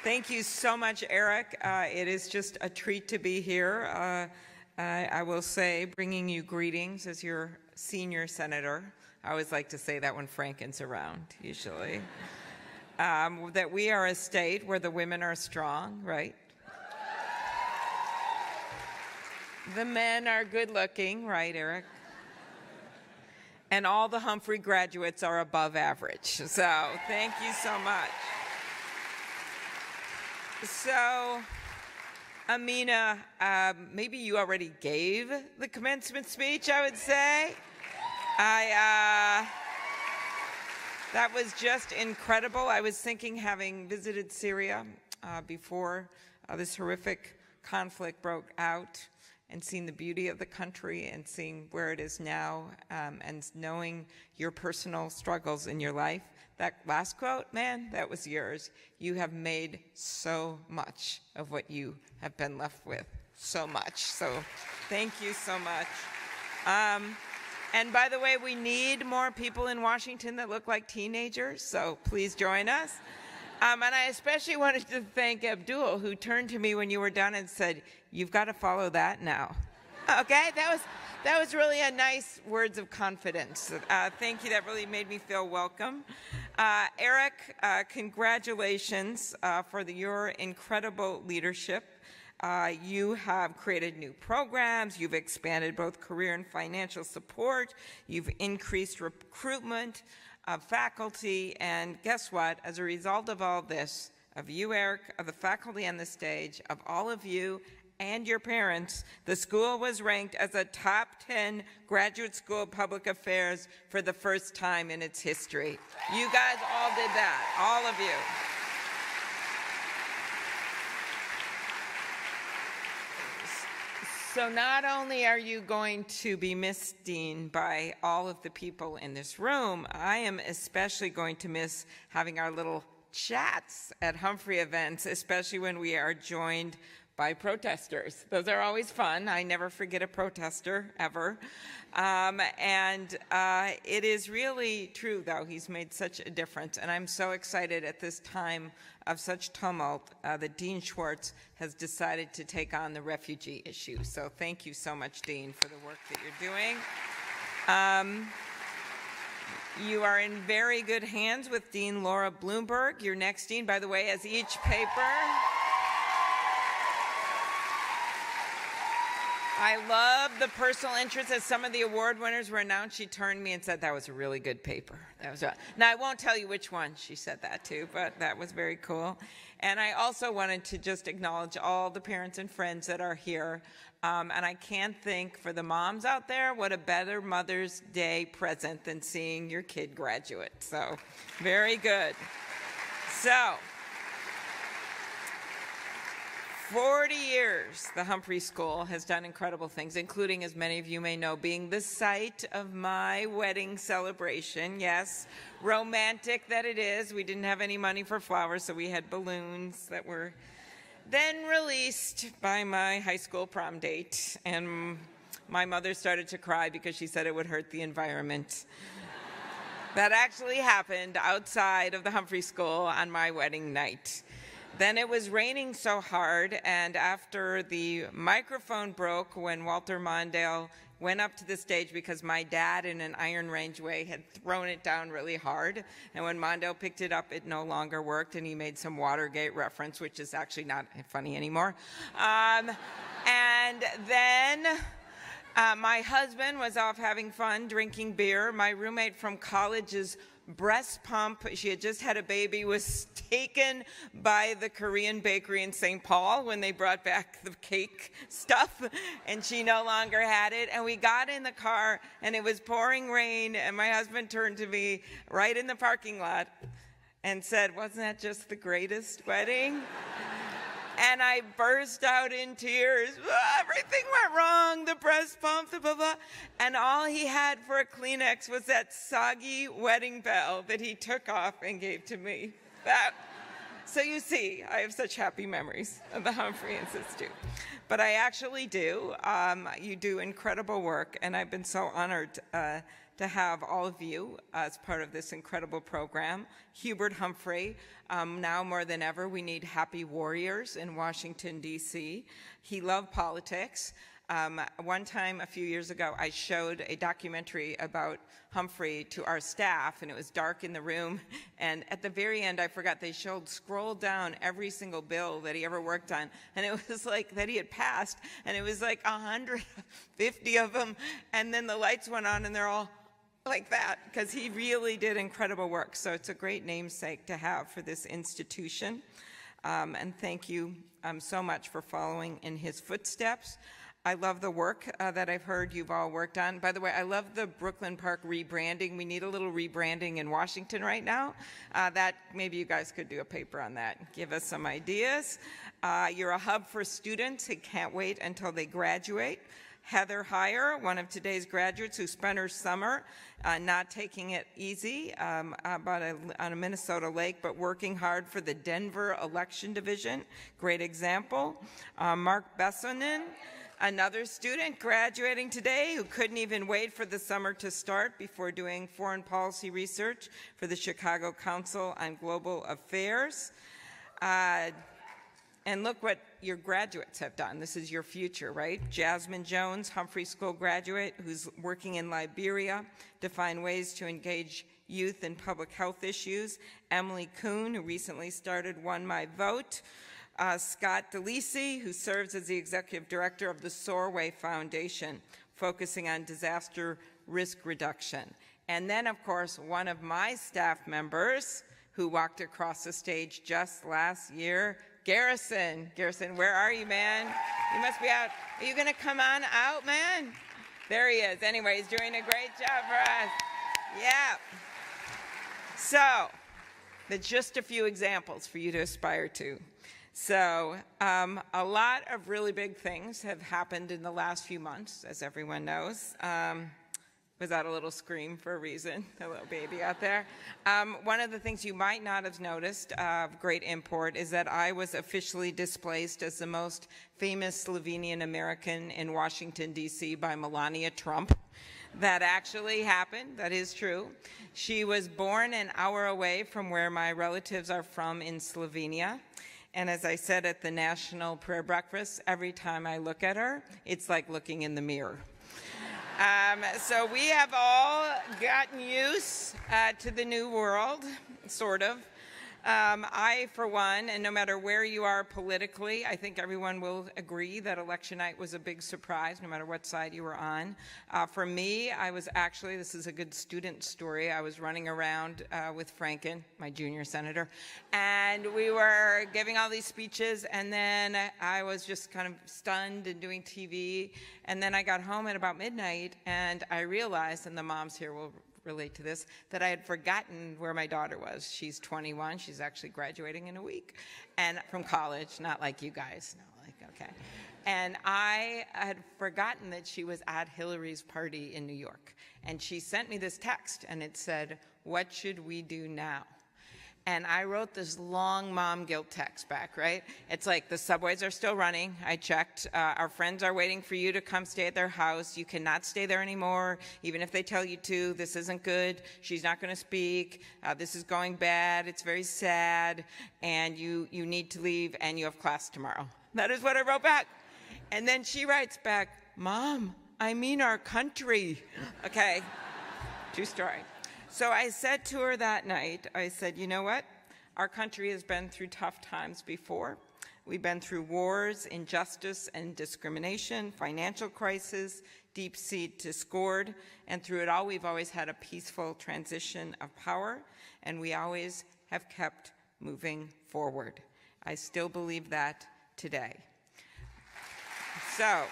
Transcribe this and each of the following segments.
Thank you so much, Eric. It is just a treat to be here. I will say, bringing you greetings as your senior senator. I always like to say that when Franken's around, usually. That we are a state where the women are strong, right? The men are good looking, right, Eric? And all the Humphrey graduates are above average. So thank you so much. So, Amina, maybe you already gave the commencement speech, I would say. That was just incredible. I was thinking, having visited Syria before this horrific conflict broke out, and seeing the beauty of the country and seeing where it is now, and knowing your personal struggles in your life. That last quote, man, that was yours. You have made so much of what you have been left with. So much. So thank you so much. And by the way, we need more people in Washington that look like teenagers, so please join us. And I especially wanted to thank Abdul, who turned to me when you were done and said, "You've got to follow that now." Okay, that was really a nice words of confidence. Thank you, that really made me feel welcome. Eric, congratulations for your incredible leadership. You have created new programs, you've expanded both career and financial support, you've increased recruitment of faculty, and guess what? As a result of all this, of you, Eric, of the faculty on the stage, of all of you and your parents, the school was ranked as a top 10 graduate school of public affairs for the first time in its history. You guys all did that, all of you. So not only are you going to be missed, Dean, by all of the people in this room, I am especially going to miss having our little chats at Humphrey events, especially when we are joined by protesters. Those are always fun. I never forget a protester, ever. It is really true, though. He's made such a difference. And I'm so excited at this time of such tumult that Dean Schwartz has decided to take on the refugee issue. So thank you so much, Dean, for the work that you're doing. You are in very good hands with Dean Laura Bloomberg. Your next dean, by the way, has each paper. I love the personal interest. As some of the award winners were announced, she turned to me and said, "That was a really good paper." That was now, I won't tell you which one she said that to, but that was very cool. And I also wanted to just acknowledge all the parents and friends that are here. And I can't think, for the moms out there, what a better Mother's Day present than seeing your kid graduate. So very good. So 40 years, the Humphrey School has done incredible things, including, as many of you may know, being the site of my wedding celebration. Yes, romantic that it is. We didn't have any money for flowers, so we had balloons that were then released by my high school prom date. And my mother started to cry because she said it would hurt the environment. That actually happened outside of the Humphrey School on my wedding night. Then it was raining so hard, and after the microphone broke when Walter Mondale went up to the stage, because my dad, in an Iron Range way, had thrown it down really hard, and when Mondale picked it up, it no longer worked, and he made some Watergate reference, which is actually not funny anymore. And then my husband was off having fun, drinking beer. My roommate from college's breast pump, she had just had a baby, was taken by the Korean bakery in St. Paul when they brought back the cake stuff, and she no longer had it. And we got in the car, and it was pouring rain, and my husband turned to me right in the parking lot and said, "Wasn't that just the greatest wedding?" And I burst out in tears. Everything went wrong, the breast pump, the blah, blah. And all he had for a Kleenex was that soggy wedding bell that he took off and gave to me. So you see, I have such happy memories of the Humphrey Institute. But I actually do. You do incredible work, and I've been so honored to have all of you as part of this incredible program. Hubert Humphrey, now more than ever, we need happy warriors in Washington, D.C. He loved politics. One time a few years ago, I showed a documentary about Humphrey to our staff, and it was dark in the room, and at the very end, I forgot they scrolled down every single bill that he ever worked on, and it was like that he had passed, and it was like 150 of them, and then the lights went on, and they're all like that, because he really did incredible work. So it's a great namesake to have for this institution, and thank you so much for following in his footsteps. I love the work that I've heard you've all worked on. By the way, I love the Brooklyn Park rebranding. We need a little rebranding in Washington right now. That maybe you guys could do a paper on that. Give us some ideas. You're a hub for students who can't wait until they graduate. Heather Heyer, one of today's graduates who spent her summer not taking it easy on a Minnesota lake, but working hard for the Denver Election Division. Great example. Mark Bessonen, another student graduating today who couldn't even wait for the summer to start before doing foreign policy research for the Chicago Council on Global Affairs. And look what your graduates have done. This is your future, right? Jasmine Jones, Humphrey School graduate, who's working in Liberia to find ways to engage youth in public health issues. Emily Kuhn, who recently started One My Vote. Scott DeLisi, who serves as the executive director of the Soarway Foundation, focusing on disaster risk reduction. And then, of course, one of my staff members who walked across the stage just last year, Garrison. Garrison, where are you, man? You must be out. Are you going to come on out, man? There he is. Anyway, he's doing a great job for us. Yeah. So, that's just a few examples for you to aspire to. So a lot of really big things have happened in the last few months, as everyone knows. Was that a little scream for a reason, a little baby out there? One of the things you might not have noticed of great import is that I was officially displaced as the most famous Slovenian American in Washington, D.C. by Melania Trump. That actually happened. That is true. She was born an hour away from where my relatives are from in Slovenia. And as I said at the National Prayer Breakfast, every time I look at her, it's like looking in the mirror. So we have all gotten used to the new world, sort of. I, for one, and no matter where you are politically, I think everyone will agree that election night was a big surprise, no matter what side you were on. For me, I was actually, this is a good student story, I was running around with Franken, my junior senator, and we were giving all these speeches, and then I was just kind of stunned and doing TV, and then I got home at about midnight, and I realized, and the moms here will relate to this, that I had forgotten where my daughter was. She's 21. She's actually graduating in a week, and from college, not like you guys. No, like, okay. And I had forgotten that she was at Hillary's party in New York. And she sent me this text, and it said, "What should we do now?" And I wrote this long mom guilt text back, right? It's like, the subways are still running. I checked. Our friends are waiting for you to come stay at their house. You cannot stay there anymore, even if they tell you to. This isn't good. She's not going to speak. This is going bad. It's very sad. And you need to leave, and you have class tomorrow. That is what I wrote back. And then she writes back, "Mom, I mean our country." Okay, true story. So I said to her that night, I said, you know what? Our country has been through tough times before. We've been through wars, injustice and discrimination, financial crisis, deep-seated discord, and through it all, we've always had a peaceful transition of power, and we always have kept moving forward. I still believe that today. So,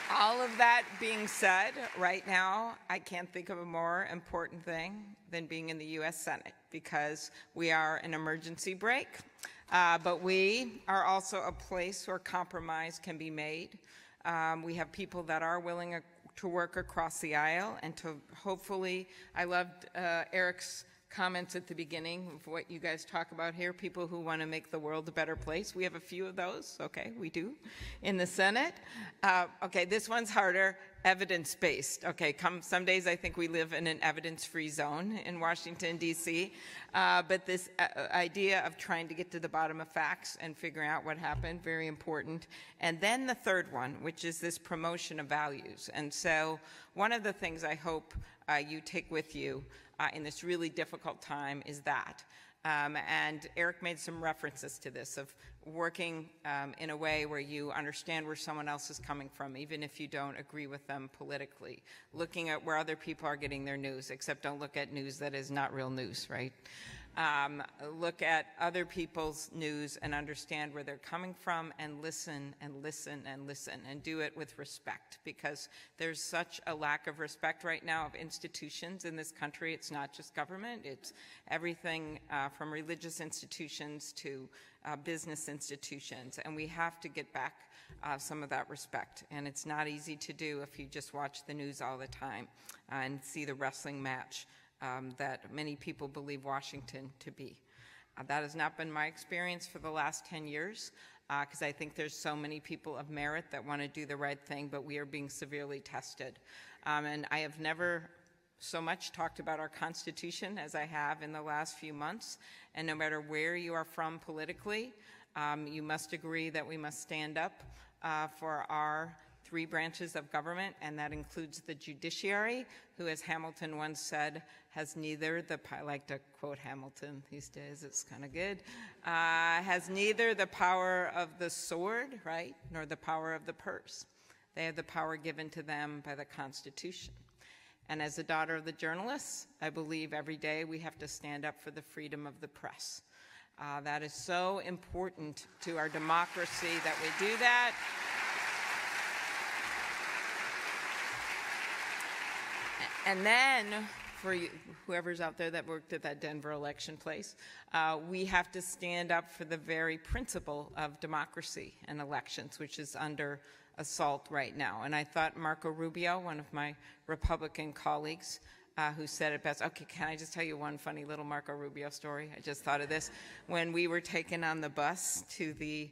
all of that being said, right now, I can't think of a more important thing than being in the U.S. Senate, because we are an emergency break, but we are also a place where compromise can be made. We have people that are willing to work across the aisle, and to hopefully, I loved Eric's comments at the beginning of what you guys talk about here, people who want to make the world a better place. We have a few of those, okay, we do, in the Senate. Okay, this one's harder. Evidence-based. Okay, some days I think we live in an evidence-free zone in Washington, D.C., but this idea of trying to get to the bottom of facts and figuring out what happened, very important. And then the third one, which is this promotion of values. And so one of the things I hope you take with you in this really difficult time is that. And Eric made some references to this, of working in a way where you understand where someone else is coming from, even if you don't agree with them politically. Looking at where other people are getting their news, except don't look at news that is not real news, right? Look at other people's news and understand where they're coming from, and listen and listen and listen, and do it with respect, because there's such a lack of respect right now of institutions in this country. It's not just government, it's everything from religious institutions to business institutions, and we have to get back some of that respect. And it's not easy to do if you just watch the news all the time and see the wrestling match that many people believe Washington to be. That has not been my experience for the last 10 years, because I think there's so many people of merit that want to do the right thing, but we are being severely tested. And I have never so much talked about our Constitution as I have in the last few months. And no matter where you are from politically, you must agree that we must stand up for our three branches of government, and that includes the judiciary, who, as Hamilton once said, has neither the, I like to quote Hamilton these days, it's kind of good, has neither the power of the sword, right, nor the power of the purse. They have the power given to them by the Constitution. And as a daughter of the journalists, I believe every day we have to stand up for the freedom of the press. That is so important to our democracy that we do that. And then, for you, whoever's out there that worked at that Denver election place, we have to stand up for the very principle of democracy and elections, which is under assault right now. And I thought Marco Rubio, one of my Republican colleagues, who said it best. Okay, can I just tell you one funny little Marco Rubio story? I just thought of this. When we were taken on the bus to the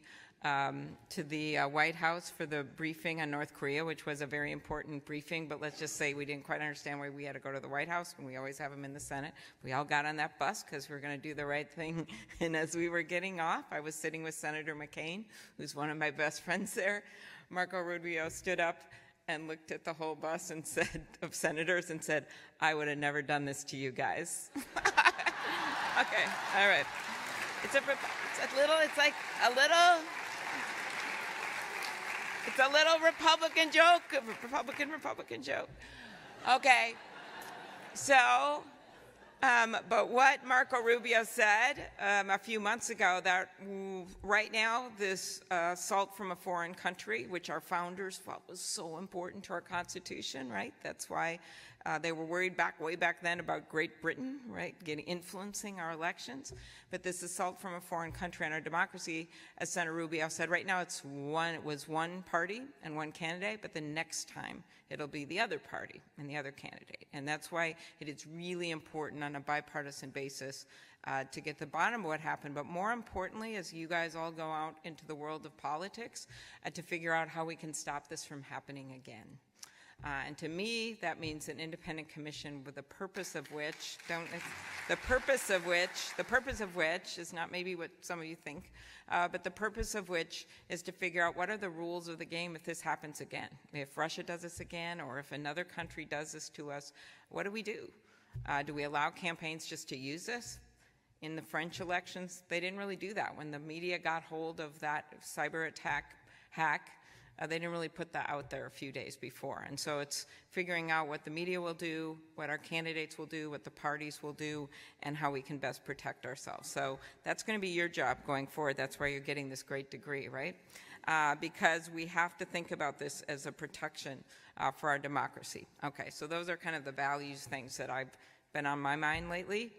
White House for the briefing on North Korea, which was a very important briefing, but let's just say we didn't quite understand why we had to go to the White House, and we always have them in the Senate. We all got on that bus because we were going to do the right thing. And as we were getting off, I was sitting with Senator McCain, who's one of my best friends there. Marco Rubio stood up and looked at the whole bus and said, of senators, and said, "I would have never done this to you guys." Okay, all right. It's a little Republican joke, Republican joke. Okay, so, but what Marco Rubio said a few months ago, that right now this assault from a foreign country, which our founders felt was so important to our Constitution, right? That's why they were worried way back then about Great Britain, right, influencing our elections. But this assault from a foreign country on our democracy, as Senator Rubio said, right now it was one party and one candidate, but the next time it'll be the other party and the other candidate. And that's why it is really important on a bipartisan basis to get to the bottom of what happened. But more importantly, as you guys all go out into the world of politics, to figure out how we can stop this from happening again. And to me, that means an independent commission with the purpose of which, the purpose of which is not maybe what some of you think, but the purpose of which is to figure out what are the rules of the game if this happens again. If Russia does this again, or if another country does this to us, what do we do? Do we allow campaigns just to use this? In the French elections, they didn't really do that. When the media got hold of that cyber hack, they didn't really put that out there a few days before. And so it's figuring out what the media will do, what our candidates will do, what the parties will do, and how we can best protect ourselves. So that's going to be your job going forward. That's why you're getting this great degree, right? Because we have to think about this as a protection for our democracy. Okay, so those are kind of the values things that I've been on my mind lately.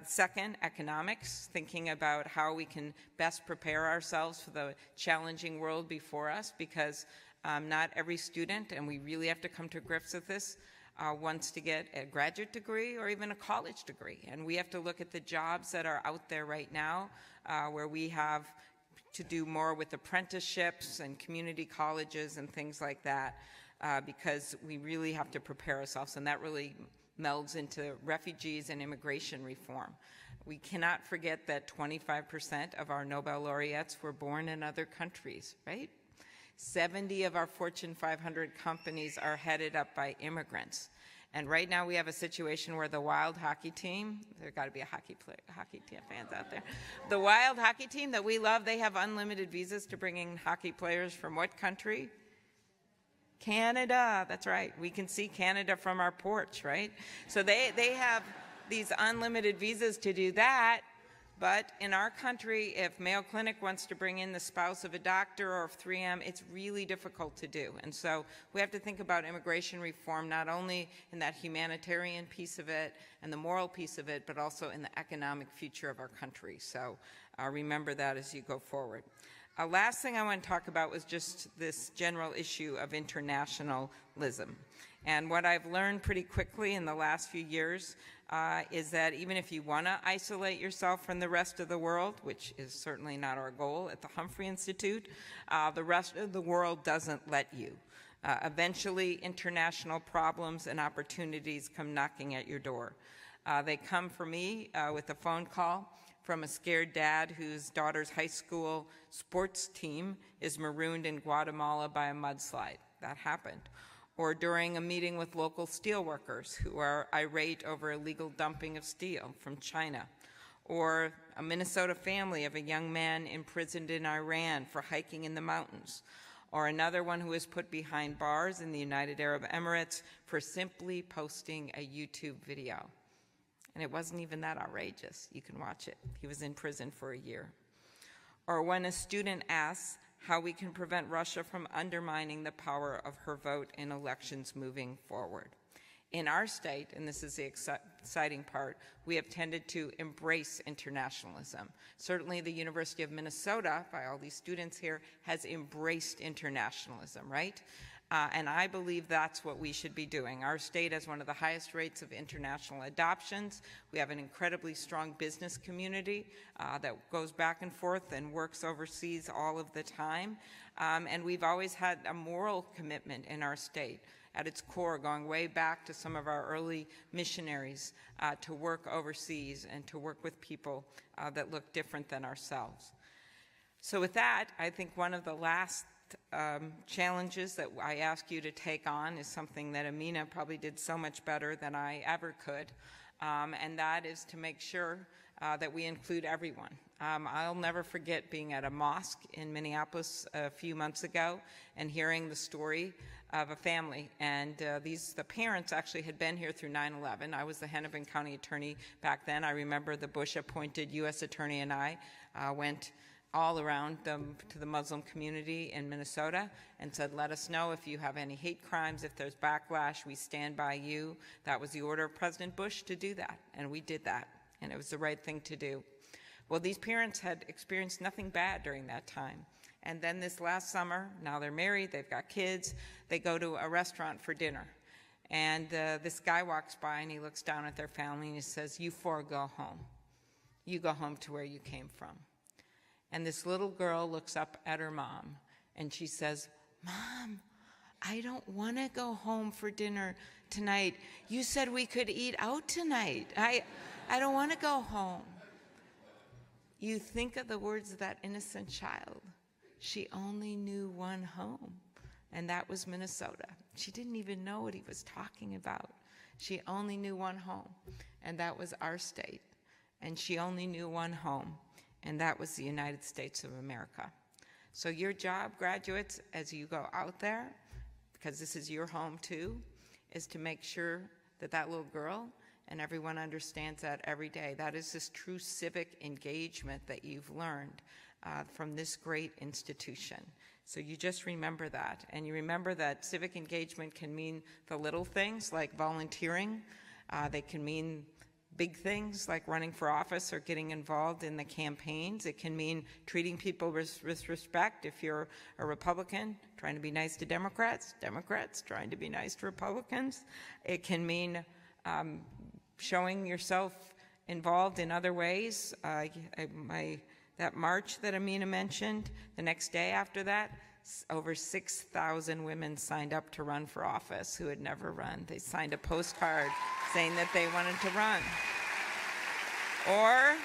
Second, economics, thinking about how we can best prepare ourselves for the challenging world before us, because not every student, and we really have to come to grips with this, wants to get a graduate degree or even a college degree. And we have to look at the jobs that are out there right now, where we have to do more with apprenticeships and community colleges and things like that. because we really have to prepare ourselves, and that really melds into refugees and immigration reform. We cannot forget that 25% of our Nobel laureates were born in other countries, right? 70 of our Fortune 500 companies are headed up by immigrants. And right now we have a situation where the Wild hockey team, there got to be a hockey team fans out there. The Wild hockey team that we love, they have unlimited visas to bring in hockey players from what country? Canada, that's right. We can see Canada from our porch, right? So they have these unlimited visas to do that. But in our country, if Mayo Clinic wants to bring in the spouse of a doctor or of 3M, it's really difficult to do. And so we have to think about immigration reform, not only in that humanitarian piece of it and the moral piece of it, but also in the economic future of our country. So remember that as you go forward. Last thing I want to talk about was just this general issue of internationalism. And what I've learned pretty quickly in the last few years is that even if you want to isolate yourself from the rest of the world, which is certainly not our goal at the Humphrey Institute, the rest of the world doesn't let you. Eventually, international problems and opportunities come knocking at your door. They come for me with a phone call from a scared dad whose daughter's high school sports team is marooned in Guatemala by a mudslide. That happened. Or during a meeting with local steelworkers who are irate over illegal dumping of steel from China. Or a Minnesota family of a young man imprisoned in Iran for hiking in the mountains. Or another one who was put behind bars in the United Arab Emirates for simply posting a YouTube video. And it wasn't even that outrageous. You can watch it. He was in prison for a year. Or when a student asks how we can prevent Russia from undermining the power of her vote in elections moving forward. In our state, and this is the exciting part, we have tended to embrace internationalism. Certainly the University of Minnesota, by all these students here, has embraced internationalism, right? And I believe that's what we should be doing. Our state has one of the highest rates of international adoptions. We have an incredibly strong business community that goes back and forth and works overseas all of the time. And we've always had a moral commitment in our state at its core, going way back to some of our early missionaries to work overseas and to work with people that look different than ourselves. So with that, I think one of the last challenges that I ask you to take on is something that Amina probably did so much better than I ever could, and that is to make sure that we include everyone. I'll never forget being at a mosque in Minneapolis a few months ago and hearing the story of a family, and the parents actually had been here through 9/11. I was the Hennepin County attorney back then. I remember the Bush-appointed U.S. attorney and I went all around to the Muslim community in Minnesota and said, let us know if you have any hate crimes, if there's backlash, we stand by you. That was the order of President Bush to do that, and we did that, and it was the right thing to do. Well, these parents had experienced nothing bad during that time. And then this last summer, now they're married, they've got kids, they go to a restaurant for dinner. And this guy walks by and he looks down at their family and he says, you four go home. You go home to where you came from. And this little girl looks up at her mom and she says, Mom, I don't want to go home for dinner tonight. You said we could eat out tonight. I don't want to go home. You think of the words of that innocent child. She only knew one home, and that was Minnesota. She didn't even know what he was talking about. She only knew one home, and that was our state. And she only knew one home, and that was the United States of America. So your job, graduates, as you go out there, because this is your home too, is to make sure that that little girl and everyone understands that every day. That is this true civic engagement that you've learned from this great institution. So you just remember that. And you remember that civic engagement can mean the little things like volunteering. They can mean big things like running for office or getting involved in the campaigns. It can mean treating people with respect. If you're a Republican, trying to be nice to Democrats, Democrats trying to be nice to Republicans. It can mean showing yourself involved in other ways. That march that Amina mentioned, the next day after that, over 6,000 women signed up to run for office who had never run. They signed a postcard saying that they wanted to run. Or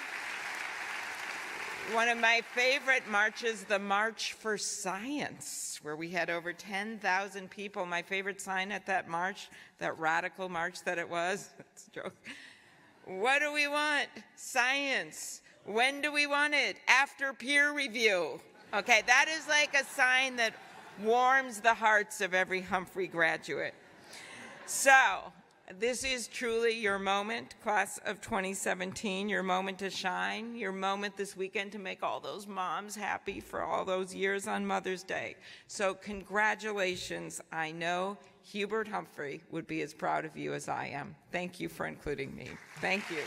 one of my favorite marches, the March for Science, where we had over 10,000 people. My favorite sign at that march, that radical march that it was, it's a joke. What do we want? Science. When do we want it? After peer review. Okay, that is like a sign that warms the hearts of every Humphrey graduate. So, this is truly your moment, class of 2017, your moment to shine, your moment this weekend to make all those moms happy for all those years on Mother's Day. So congratulations. I know Hubert Humphrey would be as proud of you as I am. Thank you for including me. Thank you.